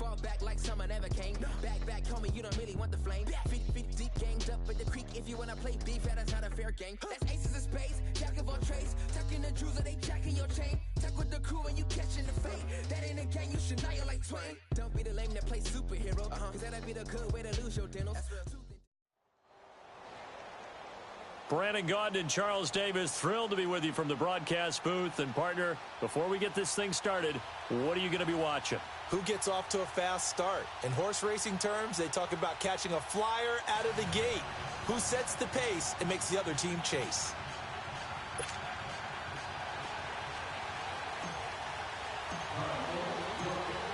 fall back like summer never came. Back, homie, you don't really want the flame. Feet deep, ganged up at the creek. If you wanna play beef, that's not a fair game. That's aces of spades, jack of all trades. Tucking the jewels, or they jacking your chain. Tuck with the crew and you catching the fade. That ain't a game, you should know you like Twain. Don't be the lame that plays superhero. Cause that'll be the good way to lose your dentals. Brandon Gaudin and Charles Davis, thrilled to be with you from the broadcast booth. And, partner, before we get this thing started, what are you going to be watching? Who gets off to a fast start? In horse racing terms, they talk about catching a flyer out of the gate. Who sets the pace and makes the other team chase?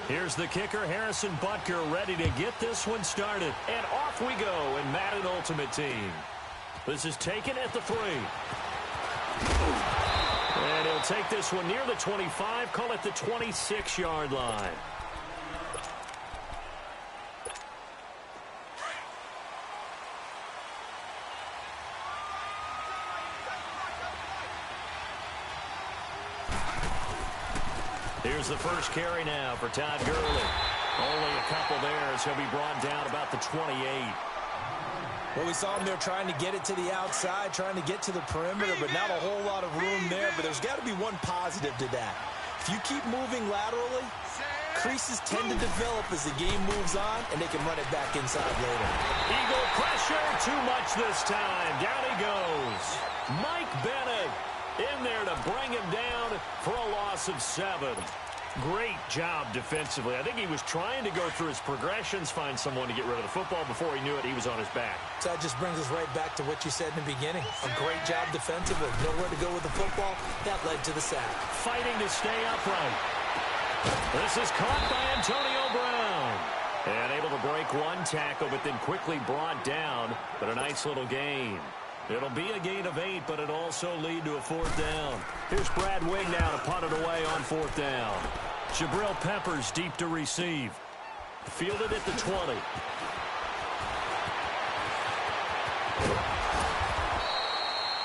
Here's the kicker, Harrison Butker, ready to get this one started. And off we go in Madden Ultimate Team. This is taken at the 3. And he'll take this one near the 25, call it the 26-yard line. Here's the first carry now for Todd Gurley. Only a couple there as he'll be brought down about the 28. Well, we saw him there trying to get it to the outside, trying to get to the perimeter, but not a whole lot of room there. But there's got to be one positive to that. If you keep moving laterally, creases tend to develop as the game moves on, and they can run it back inside later. Eagle pressure, too much this time. Down he goes. Mike Bennett in there to bring him down for a loss of 7. Great job defensively. I think he was trying to go through his progressions, find someone to get rid of the football. Before he knew it, he was on his back. So that just brings us right back to what you said in the beginning. A great job defensively. Nowhere to go with the football. That led to the sack. Fighting to stay upright. This is caught by Antonio Brown. And able to break one tackle, but then quickly brought down. But a nice little gain. It'll be a gain of 8, but it'll also lead to a 4th down. Here's Brad Wing now to punt it away on 4th down. Jabril Peppers deep to receive. Fielded at the 20.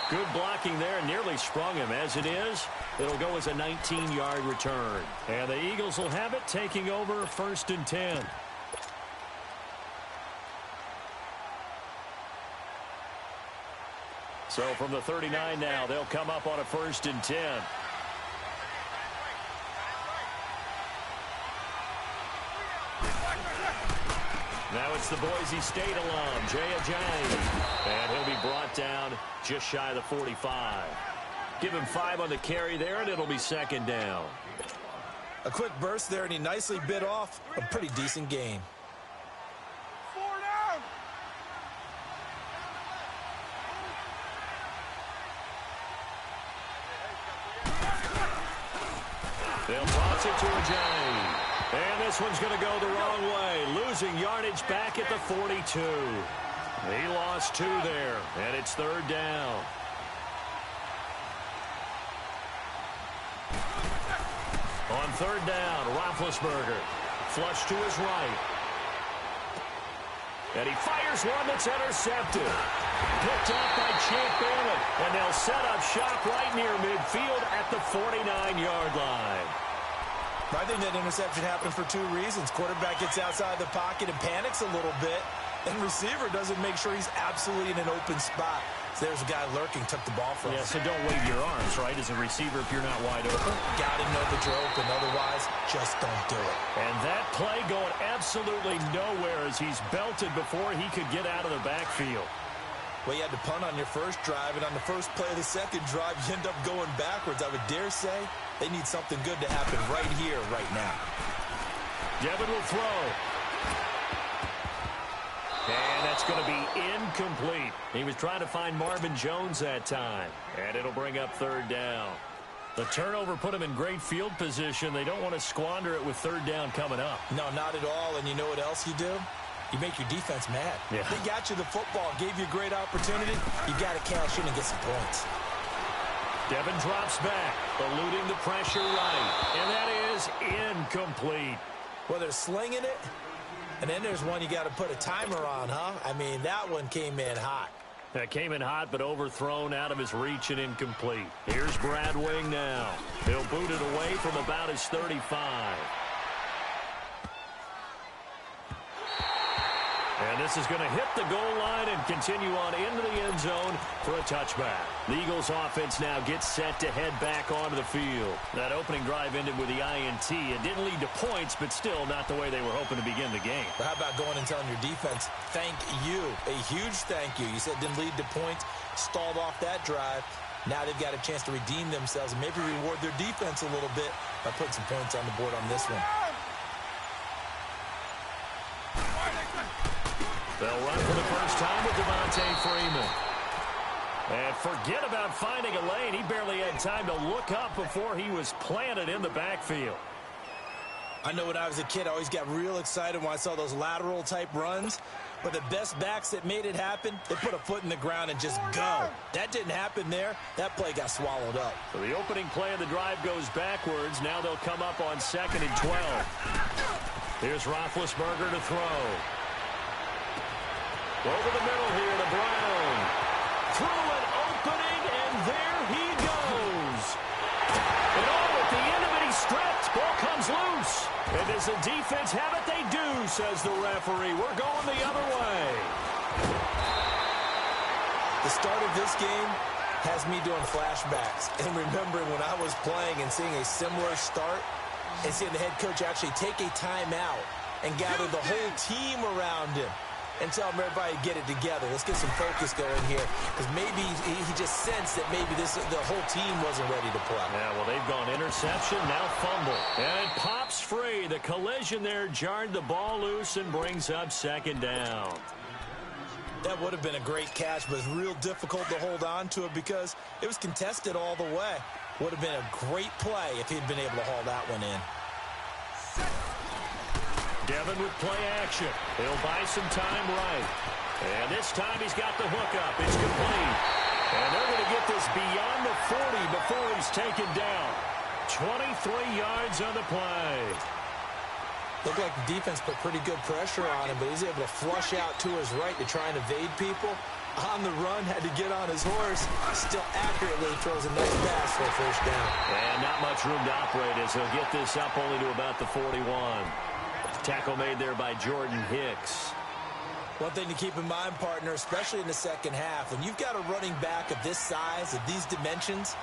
Good blocking there. Nearly sprung him. As it is, it'll go as a 19-yard return. And the Eagles will have it, taking over 1st and 10. So from the 39 now, they'll come up on a 1st and 10. Now it's the Boise State alum, Jay Ajayi. And he'll be brought down just shy of the 45. Give him 5 on the carry there, and it'll be 2nd down. A quick burst there, and he nicely bit off a pretty decent gain. They'll toss it to Ajayi. And this one's going to go the wrong way. Losing yardage back at the 42. He lost 2 there, and it's 3rd down. On 3rd down, Roethlisberger. Flush to his right. And he fires one that's intercepted. Picked up by Champ Bailey. And they'll set up shop right near midfield at the 49-yard line. I think that interception happened for 2 reasons. Quarterback gets outside the pocket and panics a little bit. And receiver doesn't make sure he's absolutely in an open spot. So there's a guy lurking, took the ball from him. Yeah, so don't wave your arms, right, as a receiver if you're not wide open. Got to know that you're open. Otherwise, just don't do it. And that play going absolutely nowhere as he's belted before he could get out of the backfield. Well, you had to punt on your first drive, and on the first play of the second drive, you end up going backwards. I would dare say they need something good to happen right here, right now. Devin will throw. And that's going to be incomplete. He was trying to find Marvin Jones that time. And it'll bring up 3rd down. The turnover put him in great field position. They don't want to squander it with 3rd down coming up. No, not at all. And you know what else you do? You make your defense mad. Yeah. They got you the football, gave you a great opportunity. You got to cash in and get some points. Devin drops back, eluding the pressure right. And that is incomplete. Well, they're slinging it. And then there's one you got to put a timer on, huh? I mean, that one came in hot. That came in hot, but overthrown out of his reach and incomplete. Here's Brad Wing now. He'll boot it away from about his 35. And this is going to hit the goal line and continue on into the end zone for a touchback. The Eagles offense now gets set to head back onto the field. That opening drive ended with the INT. It didn't lead to points, but still not the way they were hoping to begin the game. But how about going and telling your defense, thank you, a huge thank you. You said it didn't lead to points, stalled off that drive. Now they've got a chance to redeem themselves and maybe reward their defense a little bit by putting some points on the board on this one. They'll run for the first time with Devontae Freeman. And forget about finding a lane. He barely had time to look up before he was planted in the backfield. I know when I was a kid, I always got real excited when I saw those lateral type runs. But the best backs that made it happen, they put a foot in the ground and just go. That didn't happen there. That play got swallowed up. So the opening play of the drive goes backwards. Now they'll come up on 2nd and 12. Here's Roethlisberger to throw. Over the middle here to Brown. Through an opening, and there he goes. And at the end of it, he stripped. Ball comes loose. And does the defense have it? They do, says the referee. We're going the other way. The start of this game has me doing flashbacks and remembering when I was playing and seeing a similar start and seeing the head coach actually take a timeout and gather the whole team around him and tell everybody to get it together. Let's get some focus going here, because maybe he just sensed that maybe the whole team wasn't ready to play. Yeah, well, they've gone interception, now fumble. And it pops free. The collision there jarred the ball loose and brings up 2nd down. That would have been a great catch, but it's real difficult to hold on to it because it was contested all the way. Would have been a great play if he'd been able to haul that one in. Devin with play action. He'll buy some time right. And this time he's got the hook up. It's complete. And they're going to get this beyond the 40 before he's taken down. 23 yards on the play. Looked like the defense put pretty good pressure on him, but he's able to flush out to his right to try and evade people. On the run, had to get on his horse. Still accurately throws a nice pass for a first down. And not much room to operate as he'll get this up only to about the 41. Tackle made there by Jordan Hicks. One thing to keep in mind, partner, especially in the second half, when you've got a running back of this size, of these dimensions,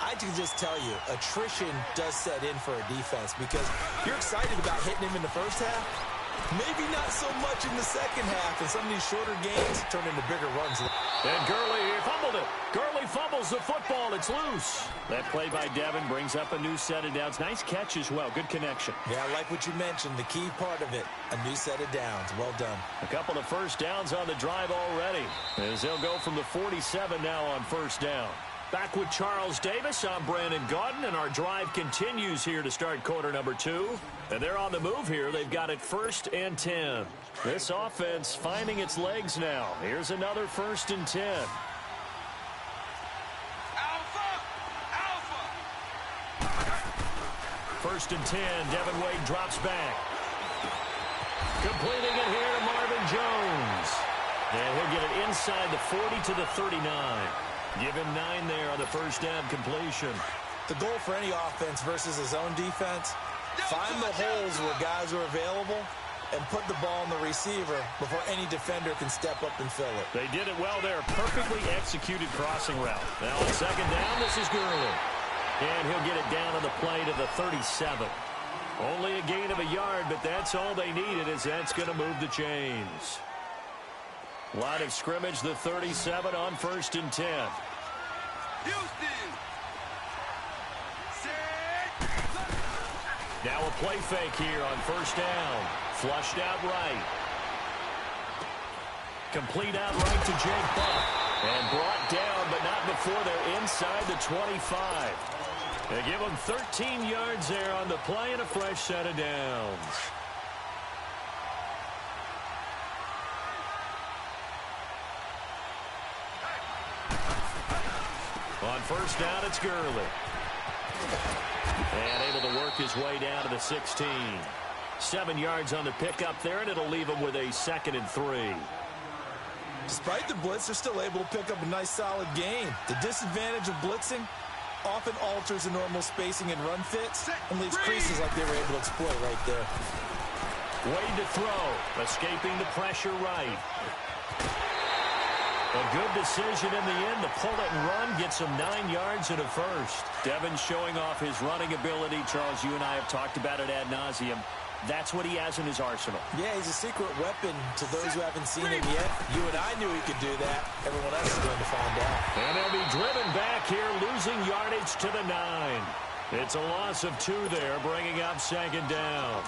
I can just tell you, attrition does set in for a defense because you're excited about hitting him in the first half. Maybe not so much in the second half, and some of these shorter games turn into bigger runs. And Gurley fumbled it. Gurley fumbles the football. It's loose. That play by Devin brings up a new set of downs. Nice catch as well. Good connection. Yeah, I like what you mentioned. The key part of it, a new set of downs. Well done. A couple of first downs on the drive already, as they'll go from the 47 now on first down. Back with Charles Davis. I'm Brandon Gaudin, and our drive continues here to start quarter number 2. And they're on the move here. They've got it 1st and 10. This offense finding its legs now. Here's another 1st and 10. Alpha! 1st and 10. Devin Wade drops back. Completing it here to Marvin Jones. And he'll get it inside the 40 to the 39. Give him 9 there on the first down completion. The goal for any offense versus his own defense, find the holes where guys are available and put the ball on the receiver before any defender can step up and fill it. They did it well there. Perfectly executed crossing route. Now on 2nd down, this is Gurley. And he'll get it down on the play to the 37. Only a gain of a yard, but that's all they needed, as that's going to move the chains. Line of scrimmage, the 37 on 1st and 10. Houston! Now a play fake here on first down. Flushed out right. Complete out right to Jake Buck. And brought down, but not before they're inside the 25. They give them 13 yards there on the play and a fresh set of downs. On first down, it's Gurley. And able to work his way down to the 16. 7 yards on the pickup there, and it'll leave him with a 2nd and 3. Despite the blitz, they're still able to pick up a nice, solid gain. The disadvantage of blitzing often alters the normal spacing and run fits and leaves creases like they were able to exploit right there. Wade to throw. Escaping the pressure right. A good decision in the end to pull it and run. Gets him 9 yards and a first. Devin showing off his running ability. Charles, you and I have talked about it ad nauseum. That's what he has in his arsenal. Yeah, he's a secret weapon to those who haven't seen him yet. You and I knew he could do that. Everyone else is going to find out. And they'll be driven back here, losing yardage to the 9. It's a loss of 2 there, bringing up second down.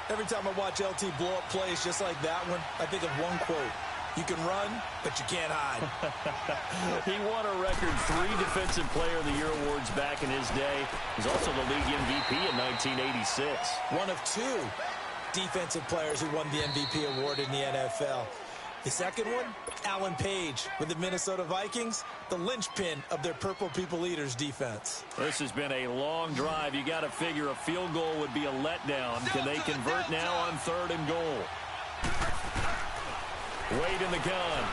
Every time I watch LT blow up plays just like that one, I think of one quote. You can run, but you can't hide. He won a record 3 Defensive Player of the Year awards back in his day. He's also the league MVP in 1986. One of 2 defensive players who won the MVP award in the NFL. The second one, Alan Page with the Minnesota Vikings, the linchpin of their Purple People Eaters defense. This has been a long drive. You got to figure a field goal would be a letdown. Can they convert now on 3rd and goal? Wade in the gun.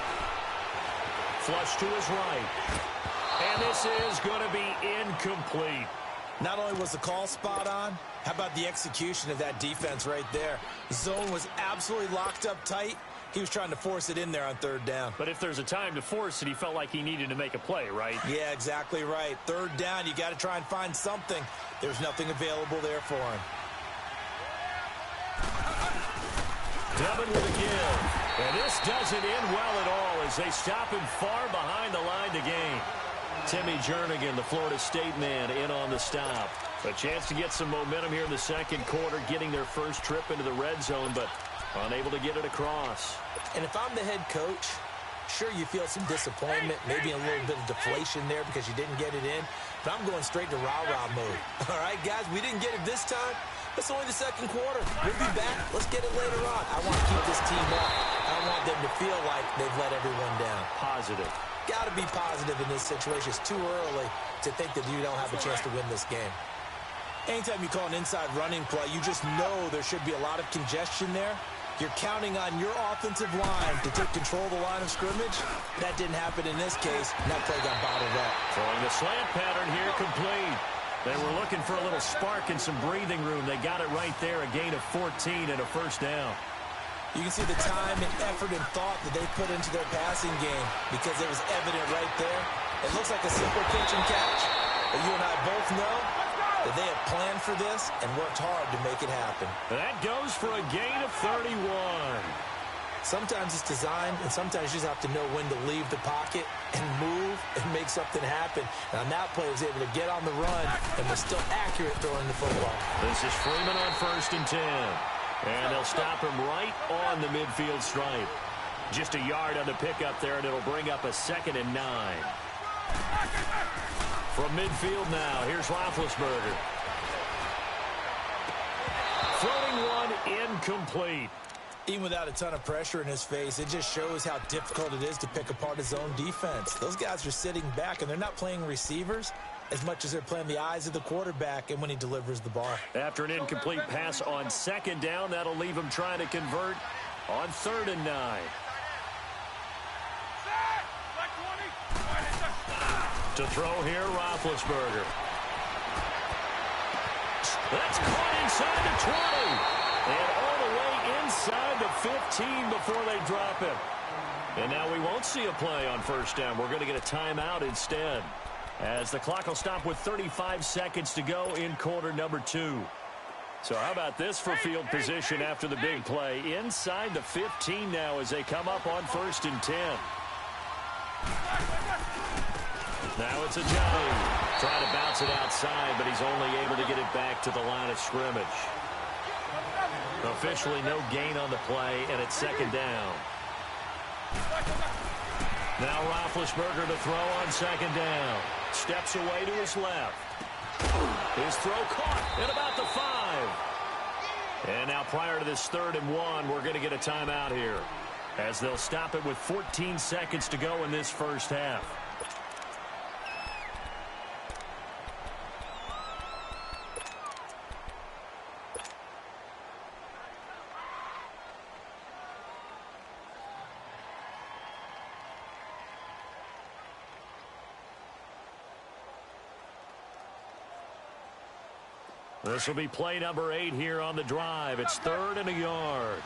Flush to his right. And this is going to be incomplete. Not only was the call spot on, how about the execution of that defense right there? The zone was absolutely locked up tight. He was trying to force it in there on 3rd down. But if there's a time to force it, he felt like he needed to make a play, right? Yeah, exactly right. 3rd down, you got to try and find something. There's nothing available there for him. Devin with a give. And this doesn't end well at all as they stop him far behind the line to gain. Timmy Jernigan, the Florida State man, in on the stop. A chance to get some momentum here in the second quarter, getting their first trip into the red zone, but unable to get it across. And if I'm the head coach, sure, you feel some disappointment, maybe a little bit of deflation there because you didn't get it in, but I'm going straight to rah-rah mode. All right, guys, we didn't get it this time. It's only the second quarter. We'll be back. Let's get it later on. I want to keep this team up. I don't want them to feel like they've let everyone down. Positive. Got to be positive in this situation. It's too early to think that you don't have a chance to win this game. Anytime you call an inside running play, you just know there should be a lot of congestion there. You're counting on your offensive line to take control of the line of scrimmage. That didn't happen in this case, and that play got bottled up. Throwing the slant pattern here complete. They were looking for a little spark and some breathing room. They got it right there, a gain of 14 and a first down. You can see the time and effort and thought that they put into their passing game because it was evident right there. It looks like a simple catch and catch, but you and I both know that they have planned for this and worked hard to make it happen. That goes for a gain of 31. Sometimes it's designed, and sometimes you just have to know when to leave the pocket and move and make something happen. And on that play, he was able to get on the run and was still accurate throwing the football. This is Freeman on 1st and 10. And they'll stop him right on the midfield stripe. Just a yard on the pickup there, and it'll bring up a 2nd and 9. From midfield now, here's Roethlisberger. Throwing one incomplete. Even without a ton of pressure in his face, it just shows how difficult it is to pick apart his own defense. Those guys are sitting back, and they're not playing receivers as much as they're playing the eyes of the quarterback and when he delivers the ball. After an incomplete pass on 2nd down, that'll leave him trying to convert on 3rd and 9. To throw here, Roethlisberger. That's caught inside the 20. And all the way inside the 15 before they drop him. And now we won't see a play on 1st down. We're going to get a timeout instead, as the clock will stop with 35 seconds to go in quarter number 2. So how about this for field position after the big play? Inside the 15 now as they come up on 1st and 10. Now it's a Johnny. Trying to bounce it outside, but he's only able to get it back to the line of scrimmage. Officially no gain on the play, and it's 2nd down. Now Roethlisberger to throw on 2nd down. Steps away to his left. His throw caught at about the 5. And now prior to this 3rd and 1, we're going to get a timeout here, as they'll stop it with 14 seconds to go in this first half. This will be play number 8 here on the drive. It's 3rd and a yard.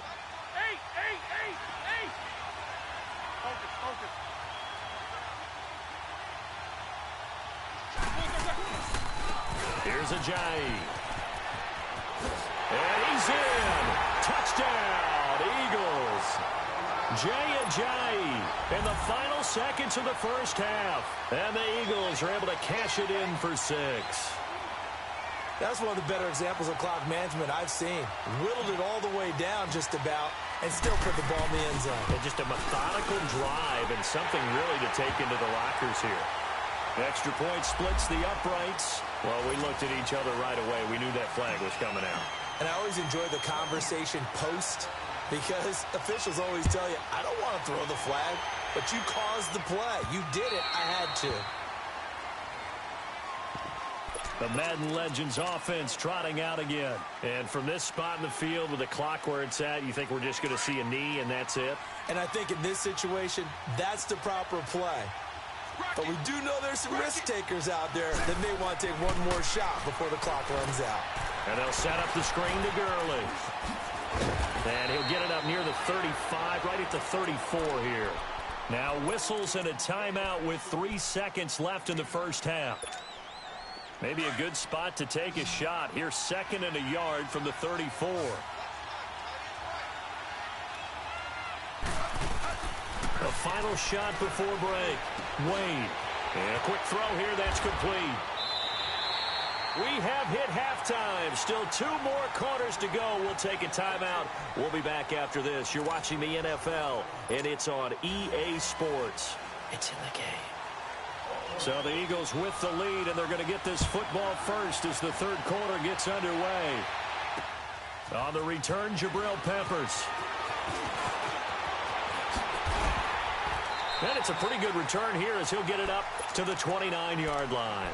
Eight. Focus. Here's Ajayi. And he's in. Touchdown, Eagles. Ajayi in the final seconds of the first half. And the Eagles are able to cash it in for 6. That's one of the better examples of clock management I've seen. Whittled it all the way down just about and still put the ball in the end zone. And just a methodical drive and something really to take into the lockers here. Extra point splits the uprights. Well, we looked at each other right away. We knew that flag was coming out. And I always enjoy the conversation post because officials always tell you, I don't want to throw the flag, but you caused the play. You did it. I had to. The Madden Legends offense trotting out again. And from this spot in the field with the clock where it's at, you think we're just going to see a knee and that's it? And I think in this situation, that's the proper play. But we do know there's some risk takers out there that may want to take one more shot before the clock runs out. And they'll set up the screen to Gurley. And he'll get it up near the 35, right at the 34 here. Now whistles and a timeout with 3 seconds left in the first half. Maybe a good spot to take a shot. Here's 2nd and a yard from the 34. The final shot before break. Wade. And a quick throw here that's complete. We have hit halftime. Still 2 more quarters to go. We'll take a timeout. We'll be back after this. You're watching the NFL, and it's on EA Sports. It's in the game. So the Eagles with the lead, and they're going to get this football first as the 3rd quarter gets underway. On the return, Jabril Peppers. And it's a pretty good return here as he'll get it up to the 29-yard line.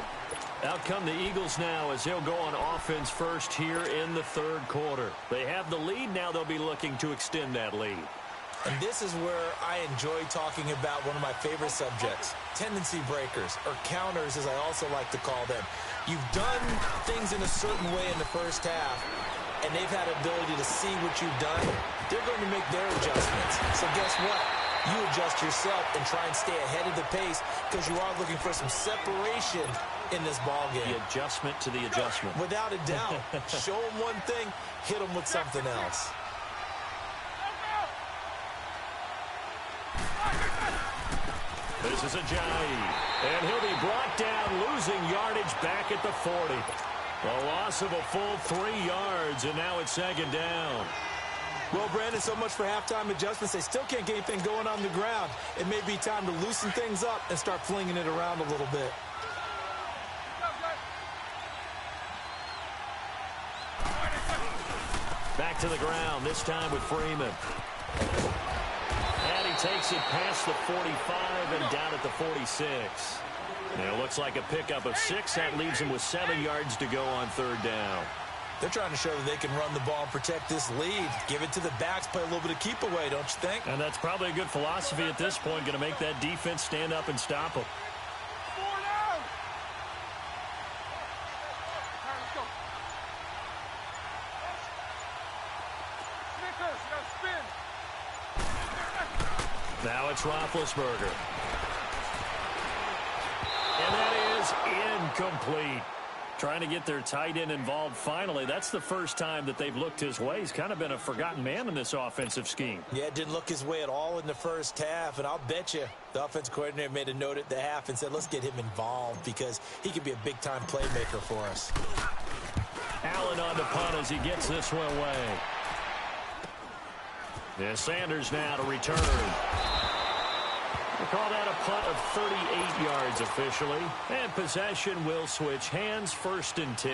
Out come the Eagles now as they'll go on offense first here in the 3rd quarter. They have the lead. Now they'll be looking to extend that lead. And this is where I enjoy talking about one of my favorite subjects, tendency breakers, or counters as I also like to call them. You've done things in a certain way in the first half, and they've had ability to see what you've done. They're going to make their adjustments. So guess what? You adjust yourself and try and stay ahead of the pace because you are looking for some separation in this ball game. The adjustment to the adjustment. Without a doubt. Show them one thing, hit them with something else. This is Ajayi, and he'll be brought down, losing yardage back at the 40. A loss of a full 3 yards, and now it's 2nd down. Well, Brandon, so much for halftime adjustments. They still can't get anything going on the ground. It may be time to loosen things up and start flinging it around a little bit. Back to the ground, this time with Freeman. And he takes it past the 45 and down at the 46. And it looks like a pickup of 6. That leaves him with 7 yards to go on 3rd down. They're trying to show that they can run the ball and protect this lead. Give it to the backs, play a little bit of keep away, don't you think? And that's probably a good philosophy at this point, going to make that defense stand up and stop them. Now it's Roethlisberger. And that is incomplete. Trying to get their tight end involved finally. That's the first time that they've looked his way. He's kind of been a forgotten man in this offensive scheme. Yeah, it didn't look his way at all in the first half. And I'll bet you the offense coordinator made a note at the half and said, let's get him involved because he could be a big-time playmaker for us. Allen on the punt as he gets this one away. Yeah, Sanders now to return. We'll call that a punt of 38 yards officially. And possession will switch hands, 1st and 10.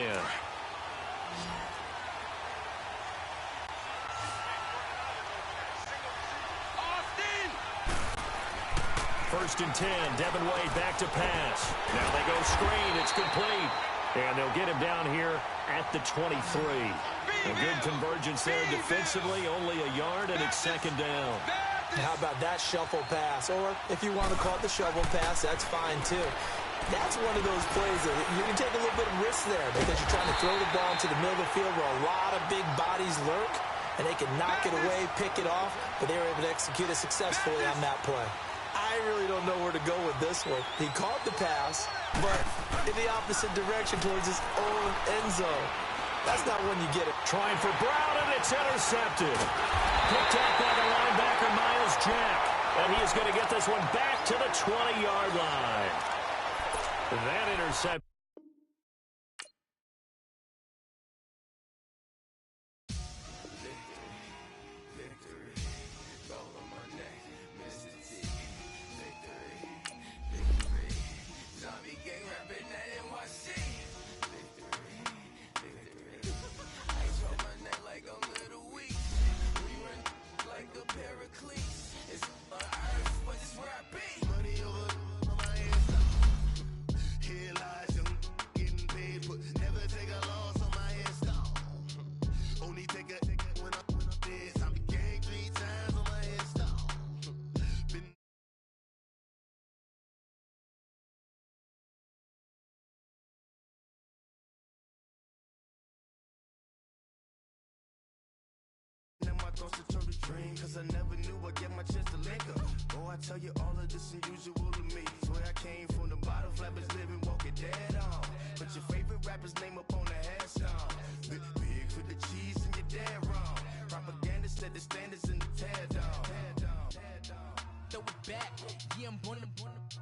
First and 10, Devin Wade back to pass. Now they go screen, it's complete. And they'll get him down here at the 23. A good convergence there defensively, only a yard, and it's 2nd down. How about that shuffle pass? Or if you want to call it the shovel pass, that's fine too. That's one of those plays that you can take a little bit of risk there because you're trying to throw the ball into the middle of the field where a lot of big bodies lurk, and they can knock it away, pick it off, but they were able to execute it successfully on that play. I really don't know where to go with this one. He caught the pass, but in the opposite direction towards his own end zone. That's not when you get it. Trying for Brown, and it's intercepted. Picked up by the linebacker, Miles Jack. And he is going to get this one back to the 20-yard line. That intercept. Cause I never knew I'd get my chance to link up. Oh, I tell you all of this unusual to me. Swear I came from the bottom, flappers living, walking dead on. Put your favorite rapper's name up on the headstone. Big for the cheese and you're dead wrong. Propaganda set the standards in the tear down. Throw it back, yeah, I'm born to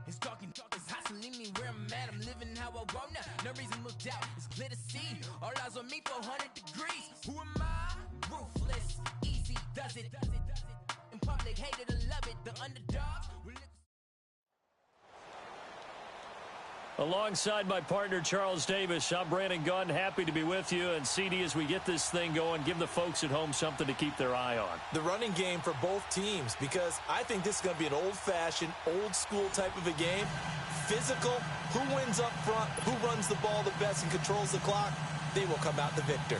it's talking, it's hustling me where I'm at. I'm living how I want now. No reason to doubt, it's clear to see. All eyes on me, 400 degrees. Who am I? Ruthless, easy, does it. In public, hate it or love it. The underdogs will look. Alongside my partner, Charles Davis, I'm Brandon Gunn. Happy to be with you. And CD, as we get this thing going, give the folks at home something to keep their eye on. The running game for both teams, because I think this is going to be an old-fashioned, old-school type of a game. Physical, who wins up front, who runs the ball the best and controls the clock, they will come out the victor.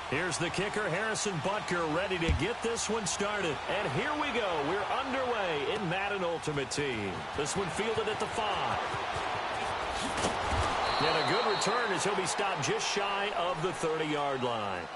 Here's the kicker, Harrison Butker, ready to get this one started. And here we go. We're underway in Madden Ultimate Team. This one fielded at the 5. And a good return as he'll be stopped just shy of the 30-yard line.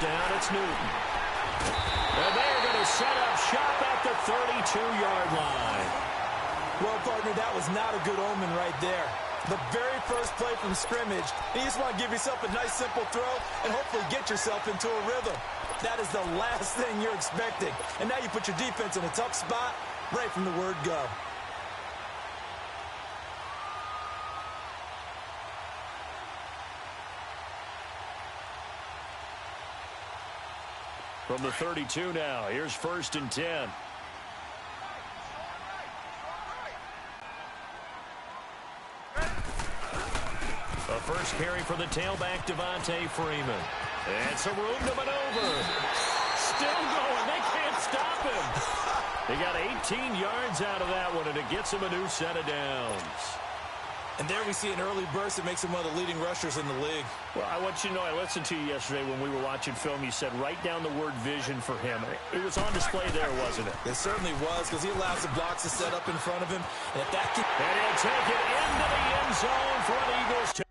Down, it's Newton. And they're going to set up shop at the 32-yard line. Well, partner, that was not a good omen right there. The very first play from scrimmage, you just want to give yourself a nice, simple throw and hopefully get yourself into a rhythm. That is the last thing you're expecting. And now you put your defense in a tough spot right from the word go. From the 32 now, here's 1st and 10. A first carry for the tailback, Devontae Freeman. And some room to maneuver. Still going. They can't stop him. They got 18 yards out of that one, and it gets him a new set of downs. And there we see an early burst that makes him one of the leading rushers in the league. Well, I want you to know, I listened to you yesterday when we were watching film. You said write down the word vision for him. It was on display there, wasn't it? It certainly was, because he allows the blocks to set up in front of him. And if that can... And he'll take it into the end zone for an Eagles.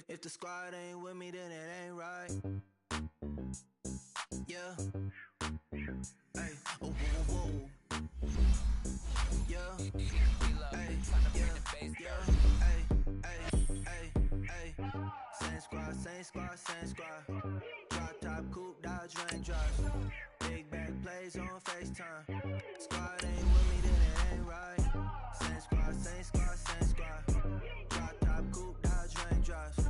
If the squad ain't with me, then it ain't right. Yeah. Hey. Oh, whoa, whoa. Yeah. Hey. Yeah. Yeah. Hey. same squad. Drop top, coupe, dodge, raindrops. Big back plays on FaceTime. Squad ain't with me, then it ain't right. Same squad, same squad, same squad. Drop top, coupe, dodge, raindrops.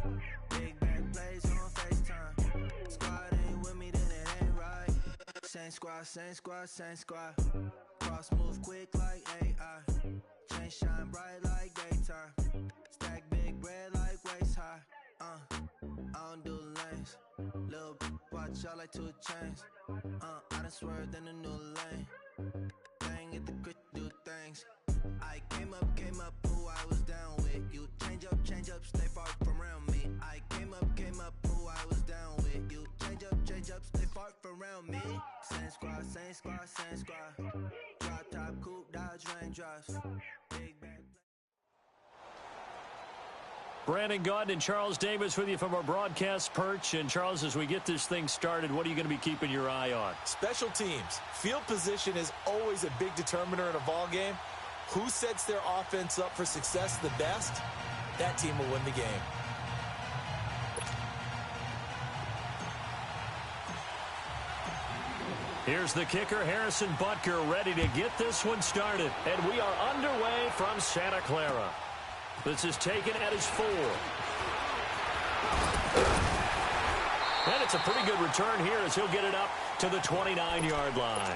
Big back plays on FaceTime. Squad ain't with me, then it ain't right. Same squad, same squad, same squad. Cross move quick like AI. Chain shine bright like daytime. Stack big bread like waist high. I don't do lanes. Lil' watch out like 2 chains. I done swerved in a new lane. Bang at the crit, do things. I came up, who I was down with. You change up, stay far from around me. I came up, who I was down with. You change up, stay far from around me. Same squad, same squad, same squad. Drop top, coupe, dodge, raindrops. Big bang. Brandon Gaudin and Charles Davis with you from our broadcast perch. And, Charles, as we get this thing started, what are you going to be keeping your eye on? Special teams. Field position is always a big determiner in a ball game. Who sets their offense up for success the best, that team will win the game. Here's the kicker, Harrison Butker, ready to get this one started. And we are underway from Santa Clara. This is taken at his 4. And it's a pretty good return here as he'll get it up to the 29-yard line.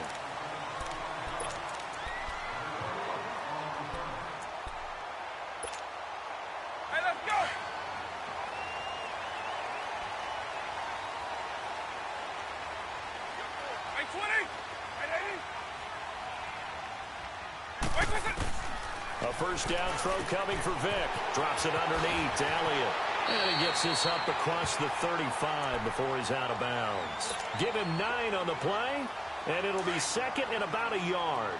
Hey, let's go! Hey, 20! Hey, 80! Wait, listen! A first down throw coming for Vick. Drops it underneath to Elliott. And he gets this up across the 35 before he's out of bounds. Give him 9 on the play, and it'll be second and about a yard.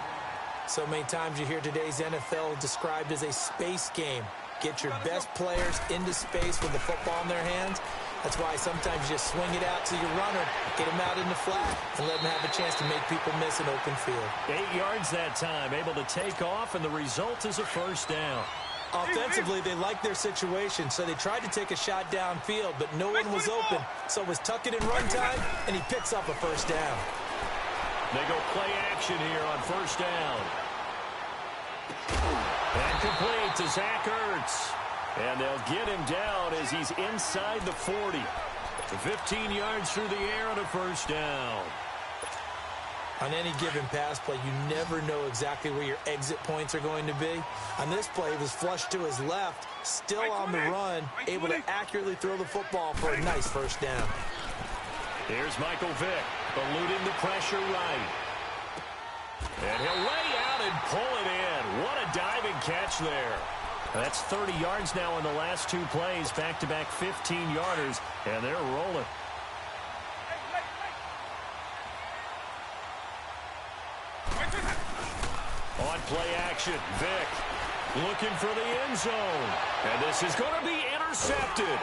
So many times you hear today's NFL described as a space game. Get your best players into space with the football in their hands. That's why sometimes you just swing it out to your runner, get him out in the flat, and let him have a chance to make people miss an open field. 8 yards that time, able to take off, and the result is a first down. Offensively, they liked their situation, so they tried to take a shot downfield, but no one was open. So it was tuck it in run time, and he picks up a first down. They go play action here on first down. And complete to Zach Ertz. And they'll get him down as he's inside the 40. 15 yards through the air on a first down. On any given pass play, you never know exactly where your exit points are going to be. On this play, he was flushed to his left, still on the run, able to accurately throw the football for a nice first down. Here's Michael Vick, eluding the pressure right. And he'll lay out and pull it in. What a diving catch there. That's 30 yards now in the last 2 plays, back-to-back 15-yarders, and they're rolling. On play action, Vick looking for the end zone. And this is going to be intercepted.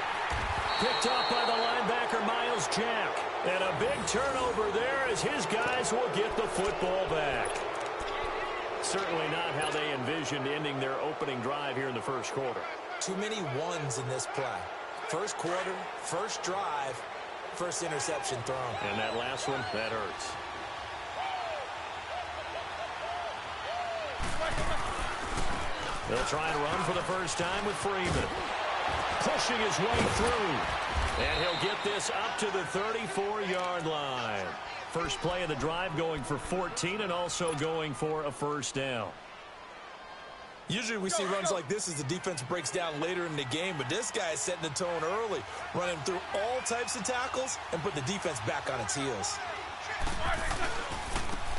Picked off by the linebacker, Miles Jack. And a big turnover there as his guys will get the football back. Certainly not how they envisioned ending their opening drive here in the first quarter. Too many ones in this play. First quarter, first drive, first interception thrown. And that last one, that hurts. They'll try and run for the first time with Freeman. Pushing his way through. And he'll get this up to the 34-yard line. First play of the drive going for 14 and also going for a first down. Usually we see runs like this as the defense breaks down later in the game, but this guy is setting the tone early, running through all types of tackles and put the defense back on its heels.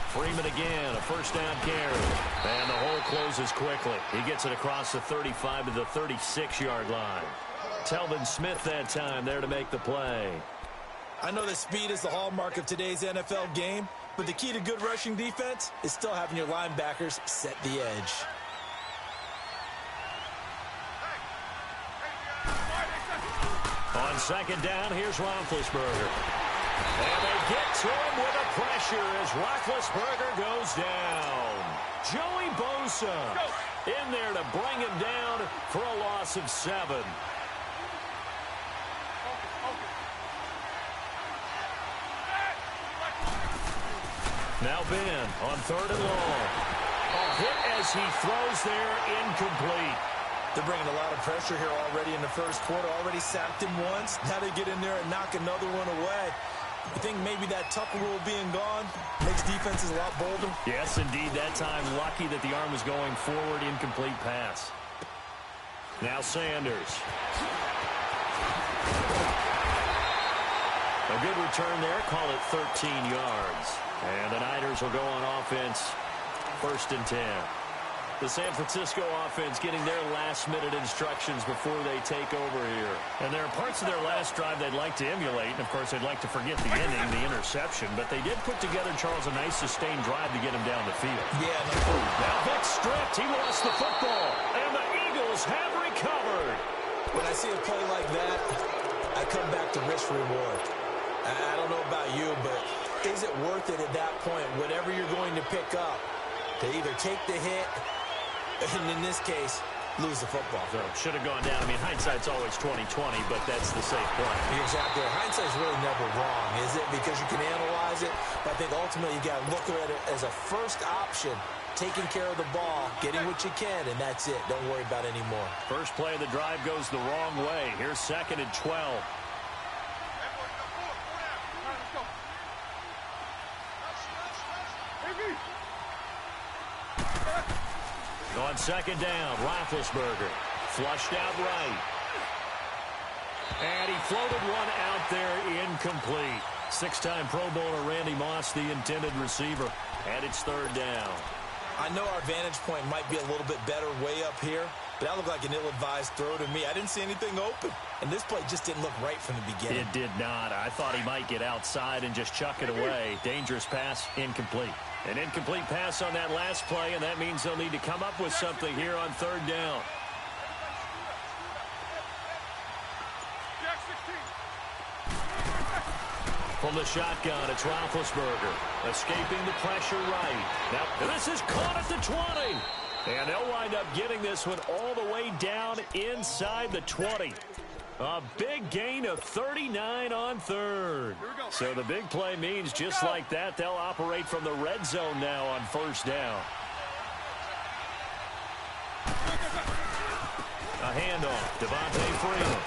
Freeman again, a first down carry. And the hole closes quickly. He gets it across the 35 to the 36-yard line. Telvin Smith that time there to make the play. I know that speed is the hallmark of today's NFL game, but the key to good rushing defense is still having your linebackers set the edge. On second down, here's Roethlisberger. And they get to him with a pressure as Roethlisberger goes down. Joey Bosa in there to bring him down for a loss of 7. Now Ben on 3rd and long. A hit as he throws there, incomplete. They're bringing a lot of pressure here already in the first quarter. Already sacked him once. Now they get in there and knock another one away. You think maybe that Tucker rule being gone makes defenses a lot bolder? Yes, indeed. That time, lucky that the arm was going forward. Incomplete pass. Now Sanders. A good return there. Call it 13 yards. And the Niners will go on offense. 1st and 10. The San Francisco offense getting their last-minute instructions before they take over here. And there are parts of their last drive they'd like to emulate. And, of course, they'd like to forget the ending, the interception. But they did put together, Charles, a nice sustained drive to get him down the field. Yeah. Now Vic stripped. He lost the football. And the Eagles have recovered. When I see a play like that, I come back to risk-reward. I don't know about you, but is it worth it at that point, whatever you're going to pick up, to either take the hit, and in this case, lose the football? So should have gone down. I mean, hindsight's always 20/20, but that's the safe play. Exactly. Hindsight's really never wrong, is it? Because you can analyze it, but I think ultimately you got to look at it as a first option, taking care of the ball, getting what you can, and that's it. Don't worry about any more. First play of the drive goes the wrong way. Here's 2nd and 12. On 2nd down, Roethlisberger flushed out right. And he floated one out there, incomplete. 6-time Pro Bowler Randy Moss, the intended receiver. And it's 3rd down. I know our vantage point might be a little bit better way up here, but that looked like an ill-advised throw to me. I didn't see anything open. And this play just didn't look right from the beginning. It did not. I thought he might get outside and just chuck it away. Dangerous pass, incomplete. An incomplete pass on that last play, and that means they'll need to come up with something here on 3rd down. From the shotgun, it's Roethlisberger. Escaping the pressure right. Now, this is caught at the 20. And they'll wind up getting this one all the way down inside the 20. A big gain of 39 on 3rd. So the big play means just like that, they'll operate from the red zone now on 1st down. A handoff, Devontae Freeman.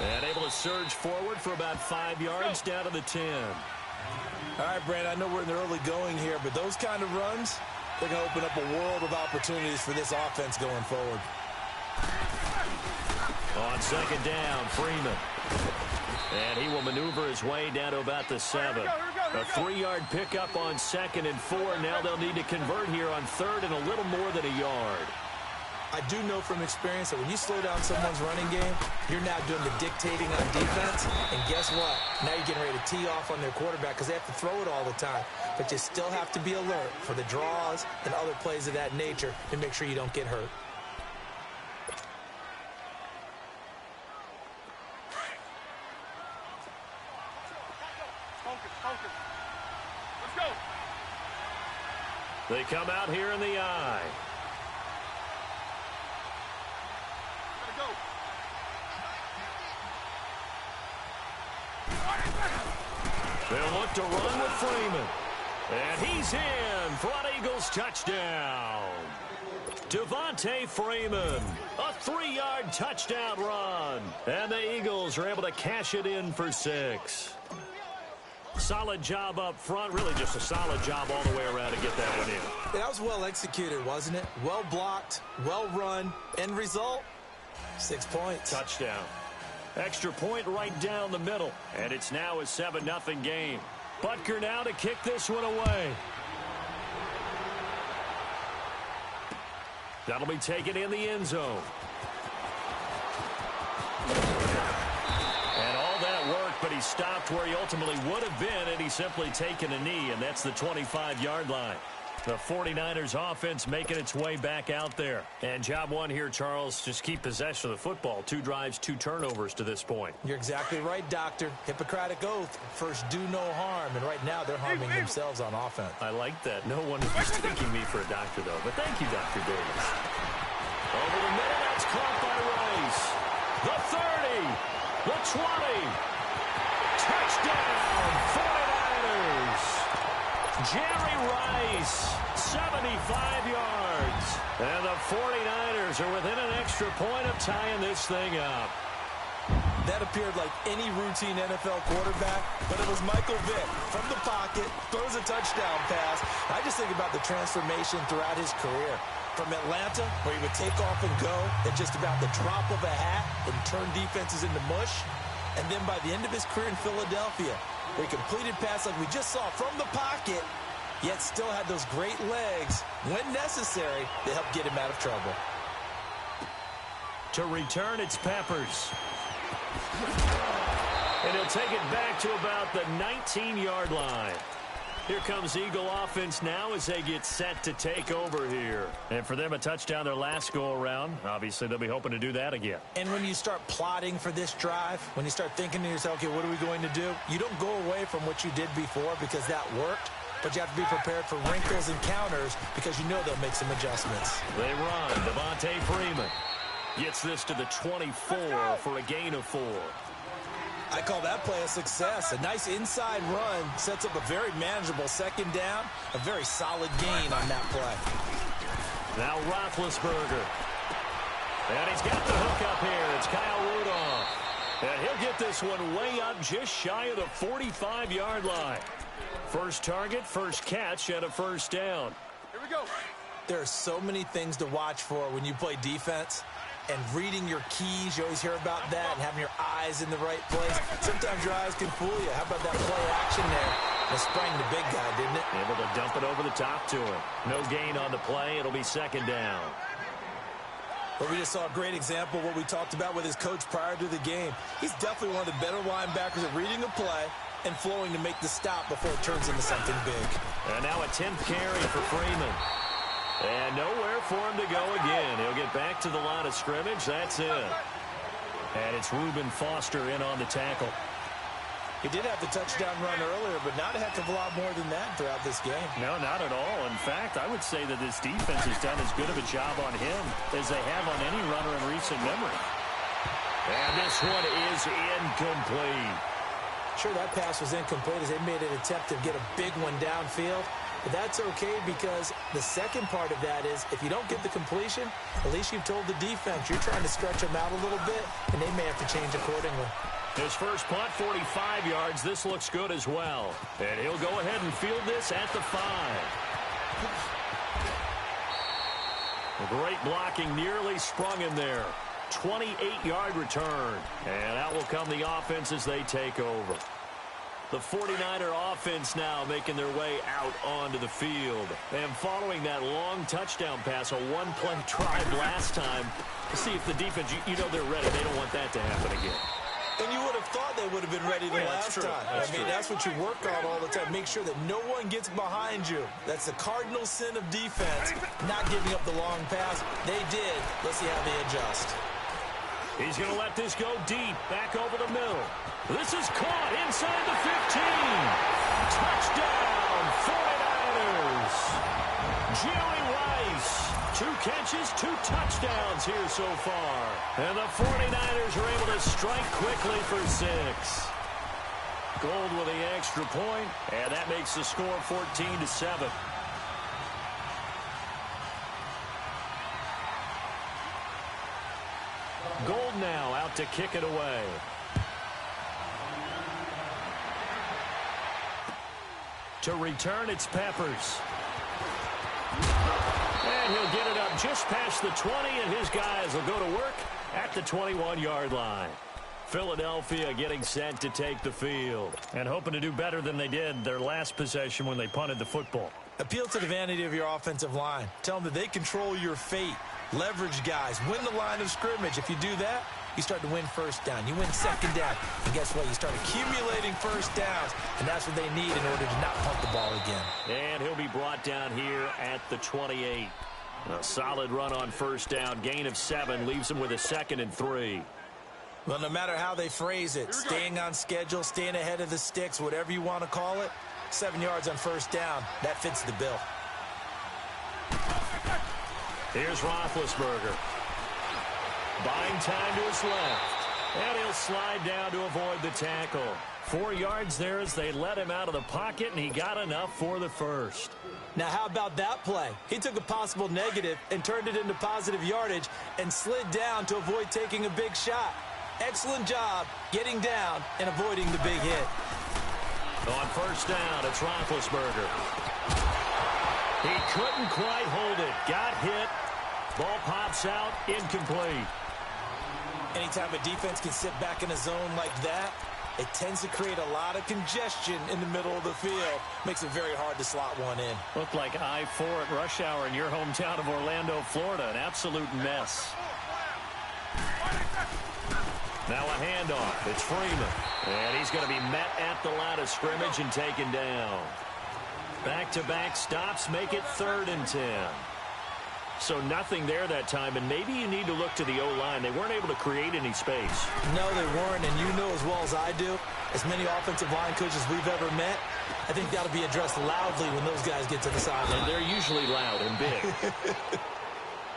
And able to surge forward for about 5 yards down to the 10. All right, Brand, I know we're in the early going here, but those kind of runs, they're going to open up a world of opportunities for this offense going forward. On 2nd down, Freeman. And he will maneuver his way down to about the 7. A 3-yard pickup on 2nd and 4. Now they'll need to convert here on 3rd and a little more than a yard. I do know from experience that when you slow down someone's running game, you're now doing the dictating on defense. And guess what? Now you're getting ready to tee off on their quarterback because they have to throw it all the time. But you still have to be alert for the draws and other plays of that nature to make sure you don't get hurt. Let's go. They come out here in the eye. They'll look to run with Freeman. And he's in for an Eagles touchdown. Devontae Freeman, a 3-yard touchdown run. And the Eagles are able to cash it in for 6. Solid job up front, really just a solid job all the way around to get that one in. That was well executed, wasn't it? Well blocked, well run. End result, 6 points. Touchdown. Extra point right down the middle. And it's now a 7-0 game. Butker now to kick this one away. That'll be taken in the end zone. And all that work, but he stopped where he ultimately would have been, and he's simply taken a knee, and that's the 25-yard line. The 49ers offense making its way back out there. And job one here, Charles, just keep possession of the football. 2 drives, 2 turnovers to this point. You're exactly right, Doctor. Hippocratic oath. First, do no harm. And right now, they're harming themselves on offense. I like that. No one is mistaking me for a doctor, though. But thank you, Dr. Davis. Over the middle, that's caught by Rice. The 30. The 20. Touchdown, 49ers. Jerry Rice, 75 yards. And the 49ers are within an extra point of tying this thing up. That appeared like any routine NFL quarterback, but it was Michael Vick from the pocket, throws a touchdown pass. I just think about the transformation throughout his career. From Atlanta, where he would take off and go at just about the drop of a hat and turn defenses into mush. And then by the end of his career in Philadelphia, where he completed passes like we just saw from the pocket, yet still had those great legs, when necessary, to help get him out of trouble. To return, it's Peppers. And he'll take it back to about the 19-yard line. Here comes Eagle offense now as they get set to take over here. And for them, a touchdown their last go-around. Obviously, they'll be hoping to do that again. And when you start plotting for this drive, when you start thinking to yourself, okay, what are we going to do? You don't go away from what you did before because that worked. But you have to be prepared for wrinkles and counters because you know they'll make some adjustments. They run. Devontae Freeman gets this to the 24 for a gain of 4. I call that play a success. A nice inside run sets up a very manageable second down. A very solid gain on that play. Now Roethlisberger. And he's got the hook up here. It's Kyle Rudolph. And he'll get this one way up just shy of the 45-yard line. First target, first catch, and a first down. Here we go. There are so many things to watch for when you play defense. And reading your keys, you always hear about that, and having your eyes in the right place. Sometimes your eyes can fool you. How about that play action there? It sprang the big guy, didn't it? Able to dump it over the top to him. No gain on the play. It'll be second down. But we just saw a great example of what we talked about with his coach prior to the game. He's definitely one of the better linebackers at reading the play and flowing to make the stop before it turns into something big. And now a 10th carry for Freeman. And nowhere for him to go again. He'll get back to the line of scrimmage. That's it. And it's Reuben Foster in on the tackle. He did have the touchdown run earlier, but not a heck of a lot more than that throughout this game. No, not at all. In fact, I would say that this defense has done as good of a job on him as they have on any runner in recent memory. And this one is incomplete. Sure, that pass was incomplete as they made an attempt to get a big one downfield. But that's okay because the second part of that is if you don't get the completion, at least you've told the defense you're trying to stretch them out a little bit, and they may have to change accordingly. His first punt, 45 yards. This looks good as well. And he'll go ahead and field this at the 5. Great blocking, nearly sprung him there. 28-yard return. And out will come the offense as they take over. The 49er offense now making their way out onto the field. And following that long touchdown pass, a one-play drive last time, to see if the defense, you know they're ready. They don't want that to happen again. And you would have thought they would have been ready the last time. That's what you work on all the time. Make sure that no one gets behind you. That's the cardinal sin of defense, not giving up the long pass. They did. Let's see how they adjust. He's going to let this go deep, back over the middle. This is caught inside the 15. Touchdown, 49ers. Jerry Rice, 2 catches, 2 touchdowns here so far. And the 49ers are able to strike quickly for 6. Gold with the extra point, and that makes the score 14-7. Gold now out to kick it away. To return, it's Peppers. And he'll get it up just past the 20, and his guys will go to work at the 21-yard line. Philadelphia getting set to take the field and hoping to do better than they did their last possession when they punted the football. Appeal to the vanity of your offensive line. Tell them that they control your fate. Leverage guys. Win the line of scrimmage. If you do that, you start to win first down. You win second down. And guess what? You start accumulating first downs. And that's what they need in order to not punt the ball again. And he'll be brought down here at the 28. A solid run on first down. Gain of 7 leaves him with a 2nd and 3. Well, no matter how they phrase it, staying on schedule, staying ahead of the sticks, whatever you want to call it, 7 yards on first down, that fits the bill. Here's Roethlisberger. Buying time to his left. And he'll slide down to avoid the tackle. 4 yards there as they let him out of the pocket, and he got enough for the first. Now, how about that play? He took a possible negative and turned it into positive yardage and slid down to avoid taking a big shot. Excellent job getting down and avoiding the big hit. On first down, it's Roethlisberger. He couldn't quite hold it. Got hit. Ball pops out, incomplete. Anytime a defense can sit back in a zone like that, it tends to create a lot of congestion in the middle of the field. Makes it very hard to slot one in. Looked like I-4 at rush hour in your hometown of Orlando, Florida. An absolute mess. Now a handoff. It's Freeman. And he's going to be met at the line of scrimmage and taken down. Back-to-back stops make it 3rd and 10. So nothing there that time, and maybe you need to look to the O-line. They weren't able to create any space. No, they weren't, and you know as well as I do, as many offensive line coaches we've ever met, I think that'll be addressed loudly when those guys get to the sideline. And they're usually loud and big.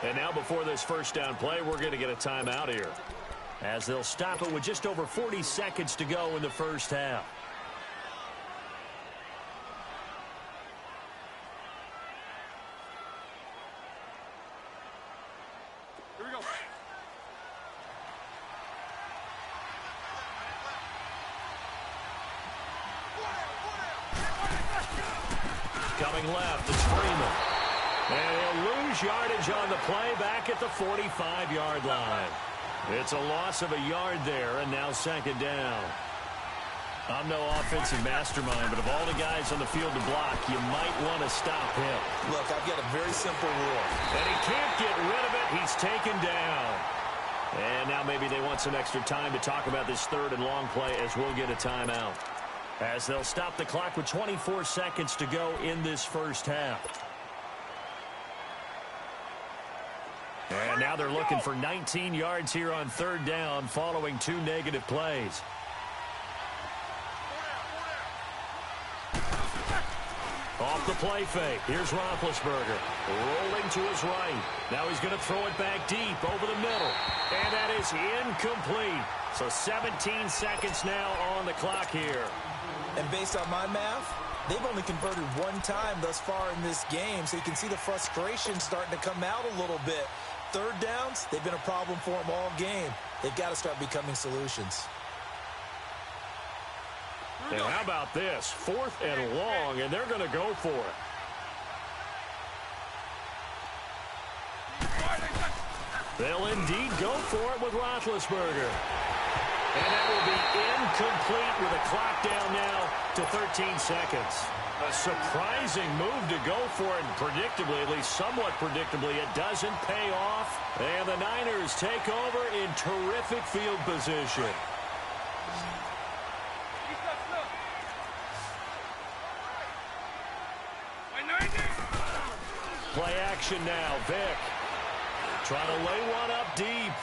And now before this first down play, we're going to get a timeout here, as they'll stop it with just over 40 seconds to go in the first half. Coming left, it's Freeman. And he'll lose yardage on the play back at the 45-yard line. It's a loss of a yard there, and now 2nd down. I'm no offensive mastermind, but of all the guys on the field to block, you might want to stop him. Look, I've got a very simple rule. And he can't get rid of it. He's taken down. And now maybe they want some extra time to talk about this 3rd and long play as we'll get a timeout, as they'll stop the clock with 24 seconds to go in this first half. And now they're looking for 19 yards here on 3rd down following 2 negative plays. Off the play fake. Here's Roethlisberger rolling to his right. Now he's going to throw it back deep over the middle. And that is incomplete. So 17 seconds now on the clock here. And based on my math, they've only converted 1 time thus far in this game, so you can see the frustration starting to come out a little bit. 3rd downs, they've been a problem for them all game. They've got to start becoming solutions. And how about this? 4th and long, and they're going to go for it. They'll indeed go for it with Roethlisberger. And that will be incomplete with a clock down now to 13 seconds. A surprising move to go for it, and predictably, at least somewhat predictably, it doesn't pay off. And the Niners take over in terrific field position. Play action now, Vic. Trying to lay one up deep.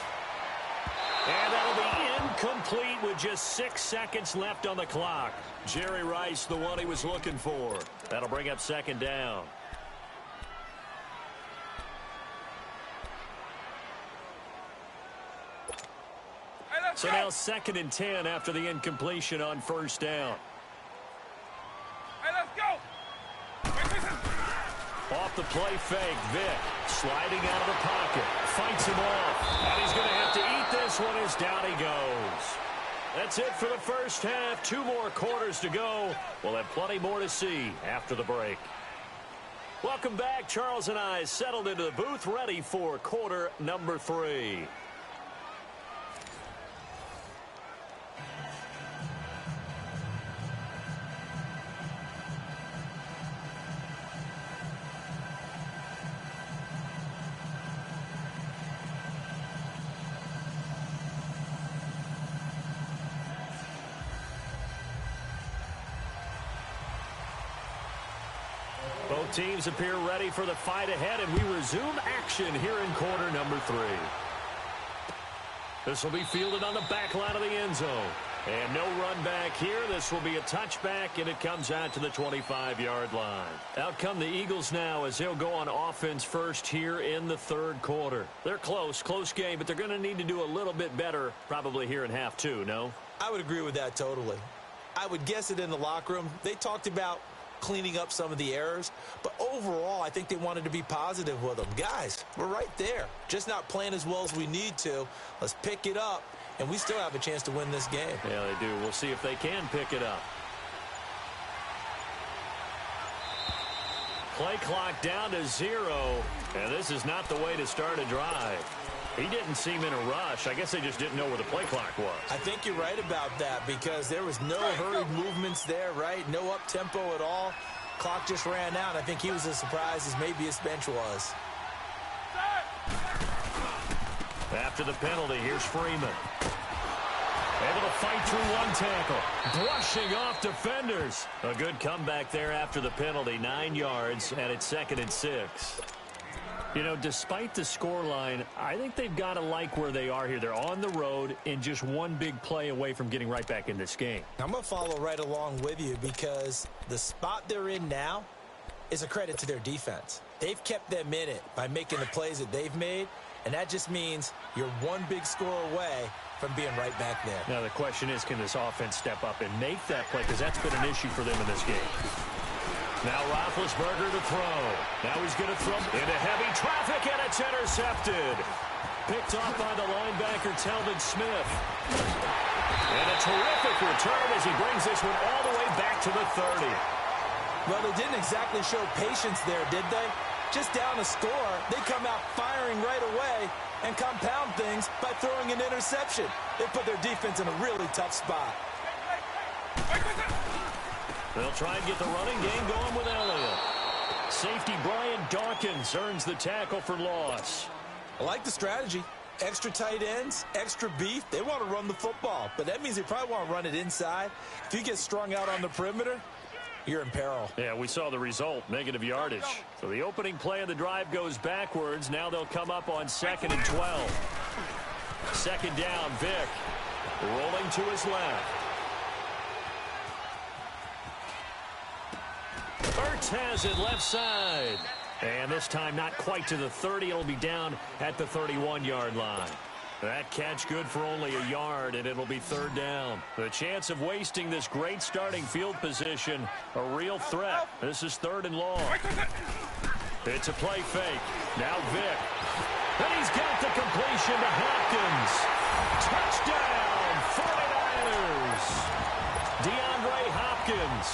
And that'll be incomplete with just 6 seconds left on the clock. Jerry Rice, the one he was looking for. That'll bring up 2nd down. So now 2nd and 10 after the incompletion on 1st down. Hey, let's go! Off the play fake, Vic sliding out of the pocket, fights him off, and he's going to have to eat this one as down he goes. That's it for the first half. 2 more quarters to go. We'll have plenty more to see after the break. Welcome back. Charles and I settled into the booth, ready for quarter number 3. Both teams appear ready for the fight ahead, and we resume action here in quarter number 3. This will be fielded on the back line of the end zone. And no run back here. This will be a touchback, and it comes out to the 25-yard line. Out come the Eagles now as they'll go on offense first here in the 3rd quarter. They're close game, but they're going to need to do a little bit better probably here in half 2, no? I would agree with that totally. I would guess it in the locker room. They talked about cleaning up some of the errors, but overall, I think they wanted to be positive with them. Guys, we're right there. Just not playing as well as we need to. Let's pick it up, and we still have a chance to win this game. Yeah, they do. We'll see if they can pick it up. Play clock down to 0, and this is not the way to start a drive. He didn't seem in a rush. I guess they just didn't know where the play clock was. I think you're right about that because there was no hurried movements there, right? No up-tempo at all. Clock just ran out. I think he was as surprised as maybe his bench was. After the penalty, here's Freeman. Able to fight through one tackle. Brushing off defenders. A good comeback there after the penalty. 9 yards, and it's 2nd and 6. You know, despite the scoreline, I think they've got to like where they are here. They're on the road and just one big play away from getting right back in this game. I'm going to follow right along with you because the spot they're in now is a credit to their defense. They've kept them in it by making the plays that they've made, and that just means you're one big score away from being right back there. Now, the question is, can this offense step up and make that play? Because that's been an issue for them in this game. Now Roethlisberger to throw. Now he's going to throw into heavy traffic, and it's intercepted. Picked off by the linebacker, Telvin Smith. And a terrific return as he brings this one all the way back to the 30. Well, they didn't exactly show patience there, did they? Just down a score, they come out firing right away and compound things by throwing an interception. They put their defense in a really tough spot. They'll try and get the running game going with Elliott. Safety Brian Dawkins earns the tackle for loss. I like the strategy. Extra tight ends, extra beef. They want to run the football, but that means they probably want to run it inside. If you get strung out on the perimeter, you're in peril. Yeah, we saw the result, negative yardage. So the opening play of the drive goes backwards. Now they'll come up on 2nd and 12. 2nd down, Vick. Rolling to his left. Ertz has it left side. And this time not quite to the 30. It'll be down at the 31-yard line. That catch good for only a yard, and it'll be 3rd down. The chance of wasting this great starting field position, a real threat. This is 3rd and long. It's a play fake. Now Vick. And he's got the completion to Hopkins. Touchdown, 49ers. DeAndre Hopkins,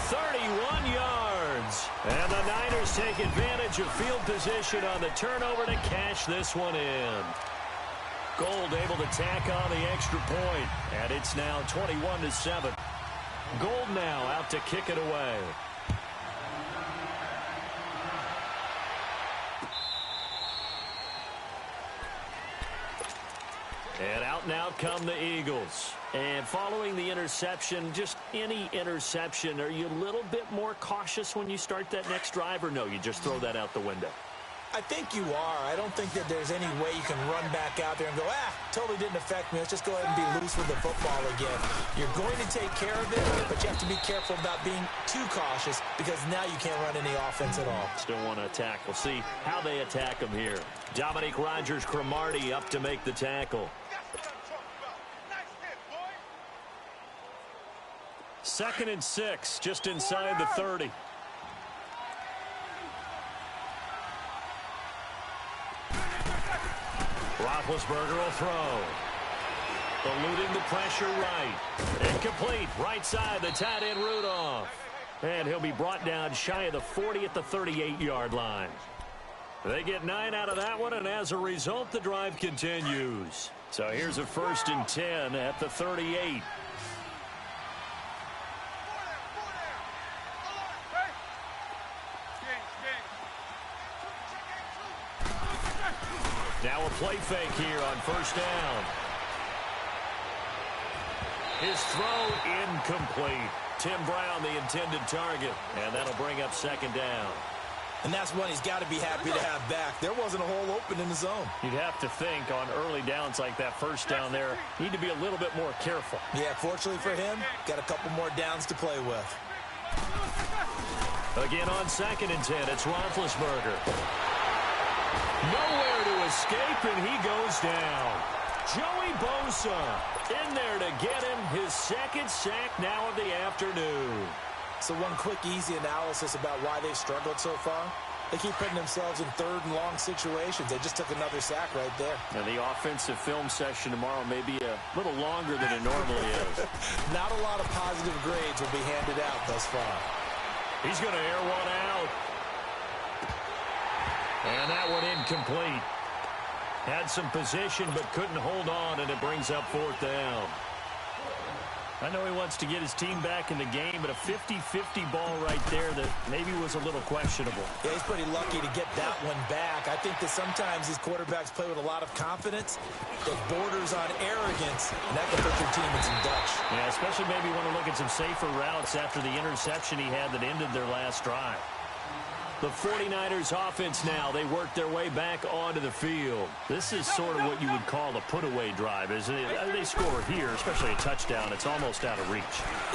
31 yards. And the Niners take advantage of field position on the turnover to cash this one in. Gold able to tack on the extra point, and it's now 21-7. Gold now out to kick it away. And out and out come the Eagles. And following the interception, just any interception, are you a little bit more cautious when you start that next drive, or no, you just throw that out the window? I think you are. I don't think that there's any way you can run back out there and go, totally didn't affect me. Let's just go ahead and be loose with the football again. You're going to take care of it, but you have to be careful about being too cautious because now you can't run any offense at all. Still want to attack. We'll see how they attack him here. Dominique Rodgers-Cromartie up to make the tackle. 2nd and 6, just inside the 30. Roethlisberger will throw. Eluding the pressure right. Incomplete. Right side, the tight end Rudolph. And he'll be brought down shy of the 40 at the 38-yard line. They get 9 out of that one, and as a result, the drive continues. So here's a 1st and 10 at the 38. Now a play fake here on 1st down. His throw incomplete. Tim Brown, the intended target, and that'll bring up 2nd down. And that's one he's got to be happy to have back. There wasn't a hole open in the zone. You'd have to think on early downs like that 1st down there, need to be a little bit more careful. Yeah, fortunately for him, got a couple more downs to play with. Again on 2nd and 10, it's Roethlisberger. Nowhere to escape, and he goes down. Joey Bosa in there to get him his second sack now of the afternoon. So one quick, easy analysis about why they've struggled so far. They keep putting themselves in third and long situations. They just took another sack right there. And the offensive film session tomorrow may be a little longer than it normally is. Not a lot of positive grades will be handed out thus far. He's going to air one out. And that one incomplete. Had some position but couldn't hold on, and it brings up fourth down. I know he wants to get his team back in the game, but a 50-50 ball right there that maybe was a little questionable. Yeah, he's pretty lucky to get that one back. I think that sometimes these quarterbacks play with a lot of confidence that borders on arrogance, and that can put your team in some Dutch. Yeah, especially maybe want to look at some safer routes after the interception he had that ended their last drive. The 49ers offense now, they work their way back onto the field. This is sort of what you would call a put-away drive, isn't it? They score here, especially a touchdown. It's almost out of reach.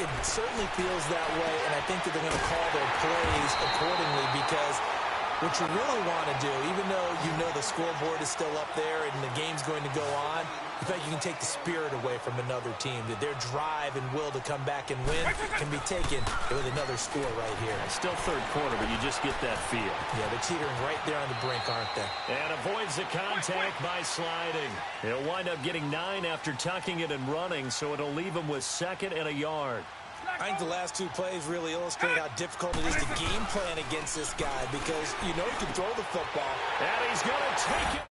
It certainly feels that way, and I think that they're going to call their plays accordingly because what you really want to do, even though you know the scoreboard is still up there and the game's going to go on, in fact, you can take the spirit away from another team. That their drive and will to come back and win can be taken with another score right here. Still third quarter, but you just get that feel. Yeah, they're teetering right there on the brink, aren't they? And avoids the contact by sliding. He'll wind up getting 9 after tucking it and running, so it'll leave him with 2nd and a yard. I think the last two plays really illustrate how difficult it is to game plan against this guy because you know he can throw the football. And he's going to take it.